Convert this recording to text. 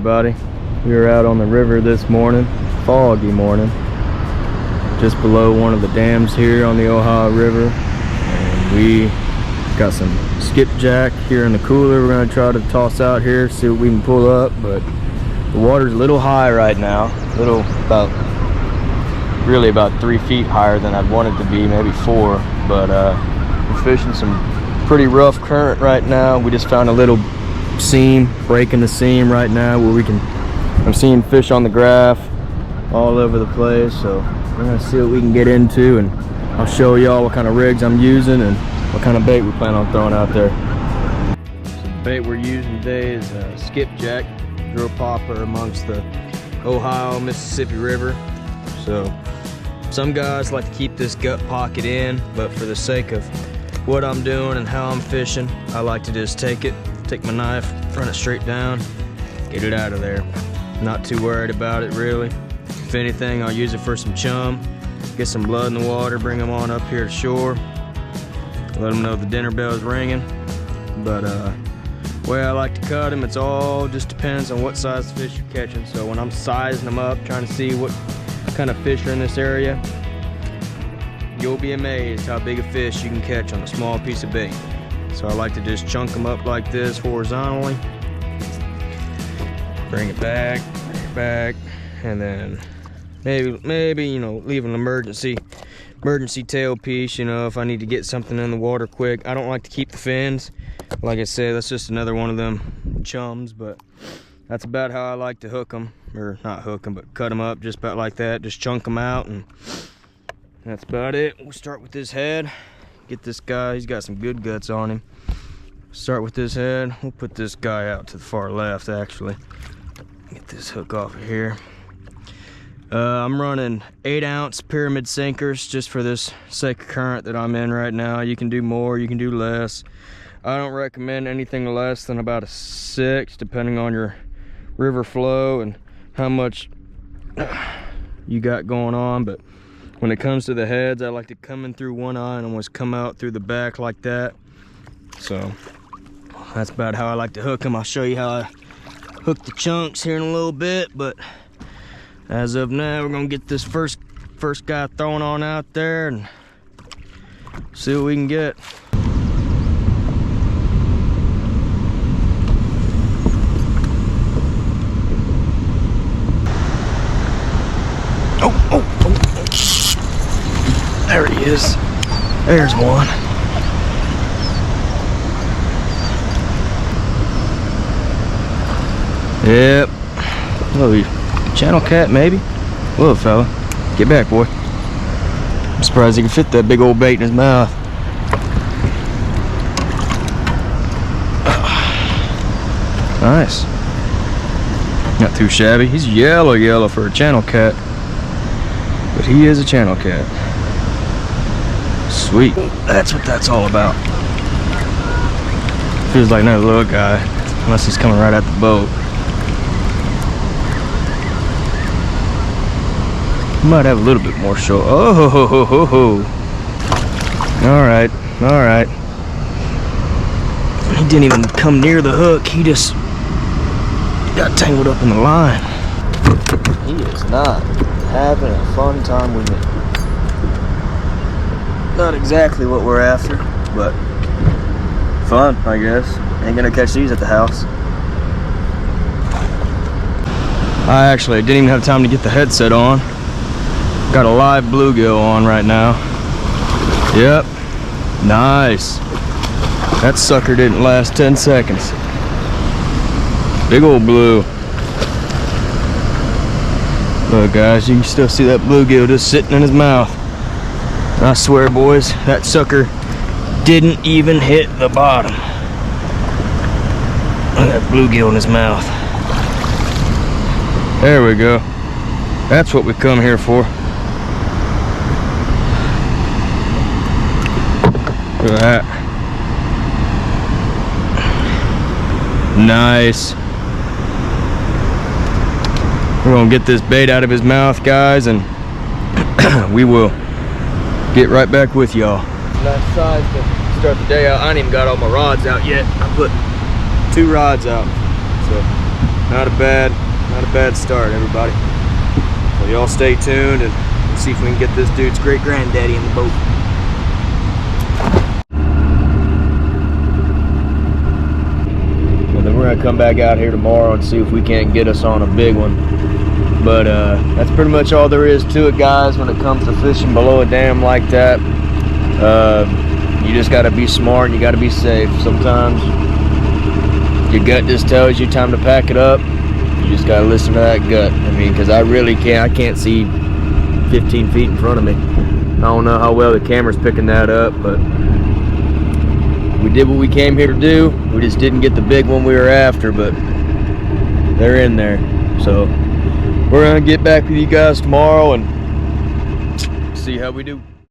everybody. We were out on the river this morning, foggy morning, just below one of the dams here on the Ohio River, and we got some skipjack here in the cooler. We're going to try to toss out here, see what we can pull up, but the water's a little high right now, really about 3 feet higher than I'd want it to be, maybe 4, but we're fishing some pretty rough current right now. We just found a little seam, breaking the seam right now where I'm seeing fish on the graph all over the place, so we're gonna see what we can get into, and I'll show y'all what kind of rigs I'm using and what kind of bait we plan on throwing out there. So the bait we're using today is a skipjack drill popper amongst the Ohio Mississippi River. So some guys like to keep this gut pocket in, but for the sake of what I'm doing and how I'm fishing, I like to just take my knife, run it straight down, get it out of there. Not too worried about it really. If anything, I'll use it for some chum, get some blood in the water, bring them on up here to shore, let them know the dinner bell is ringing. But the way I like to cut them, it's all just depends on what size fish you're catching. So when I'm sizing them up, trying to see what kind of fish are in this area, you'll be amazed how big a fish you can catch on a small piece of bait. So I like to just chunk them up like this horizontally, bring it back, and then maybe you know, leave an emergency tail piece, you know, if I need to get something in the water quick. I don't like to keep the fins. Like I said, that's just another one of them chums, but that's about how I like to hook them, or not hook them, but cut them up just about like that. Just chunk them out, and that's about it. We'll start with this head. Get this guy, he's got some good guts on him. Start with this head. We'll put this guy out to the far left, actually. Get this hook off of here. I'm running 8-ounce pyramid sinkers just for this sake of current that I'm in right now. You can do more, you can do less. I don't recommend anything less than about a 6, depending on your river flow and how much you got going on. But when it comes to the heads, I like to come in through one eye and almost come out through the back like that. So that's about how I like to hook them. I'll show you how I hook the chunks here in a little bit, but as of now, we're gonna get this first guy thrown on out there and see what we can get. Oh. There he is. There's one. Yep. Whoa, channel cat maybe? Whoa, fella. Get back, boy. I'm surprised he can fit that big old bait in his mouth. Nice. Not too shabby. He's yellow for a channel cat, but he is a channel cat. Sweet. That's what that's all about. Feels like another little guy, unless he's coming right at the boat. Might have a little bit more show. Oh, ho, ho, ho, ho. All right. He didn't even come near the hook. He just got tangled up in the line. He is not having a fun time with me. Not exactly what we're after, but fun, I guess. Ain't gonna catch these at the house. I actually didn't even have time to get the headset on. Got a live bluegill on right now. Yep, nice. That sucker didn't last 10 seconds. Big old blue. Look guys, you can still see that bluegill just sitting in his mouth. I swear boys, that sucker didn't even hit the bottom. Look at that bluegill in his mouth. There we go. That's what we come here for. Look at that. Nice. We're gonna get this bait out of his mouth, guys, and we will get right back with y'all. Nice size to start the day out. I ain't even got all my rods out yet. I put 2 rods out, so not a bad start, everybody. So y'all stay tuned and see if we can get this dude's great granddaddy in the boat. And then we're gonna come back out here tomorrow and see if we can't get us on a big one. But that's pretty much all there is to it, guys, when it comes to fishing below a dam like that. You just gotta be smart and you gotta be safe. Sometimes your gut just tells you time to pack it up. You just gotta listen to that gut. I mean, because I can't see 15 feet in front of me. I don't know how well the camera's picking that up, but we did what we came here to do. We just didn't get the big one we were after, but they're in there. So we're gonna get back with you guys tomorrow and see how we do.